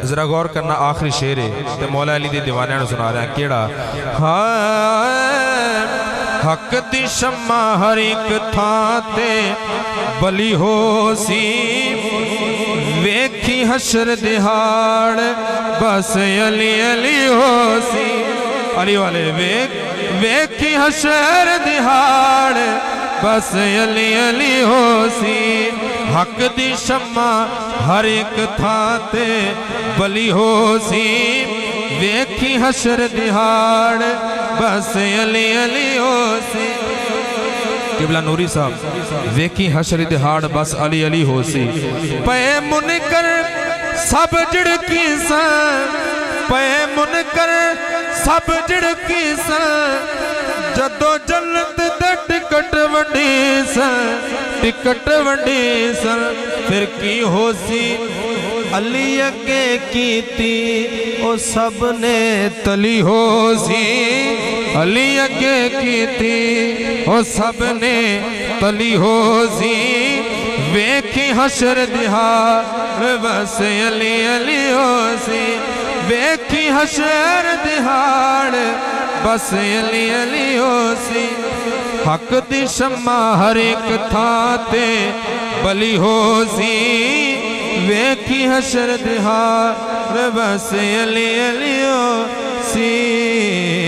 ذرا غور کرنا آخری شعر ہے تے مولا علی دے دیوانے نے سنا رہے ہیں کیڑا حق دی شمع ہر ایک تھاں تے بلی ہو سی ویکھی حشر دہاڑ بس علی علی ہو سی علی والے ویکھی حشر دہاڑ بس علی علی ہو سی حق دی شمع ہر ایک تھاں تے بلی ہو سی ویکھی حشر دہاڑ بس علی علی ہو سی قبلہ نوری صاحب ویکھی حشر دہاڑ بس علی علی ہو سی پے منکر سب جڑکی سن پے منکر سب جڑکی سن جدو جنت دے ٹکٹ وڈی سن پھر کی ہو سی علی اگے کیتی او سب نے تلی ہو سی علی اگے کیتی او سب نے تلی ہو سی ویکھی حشر دہاڑ بس علی علی ہو سی ویکھی حشر دہاڑ بس علی علی ہو سی حق دی شمع ہر ایک تھاں تے بلی ہو سی ویکھی حشر دہاڑ بس علی علی ہو سی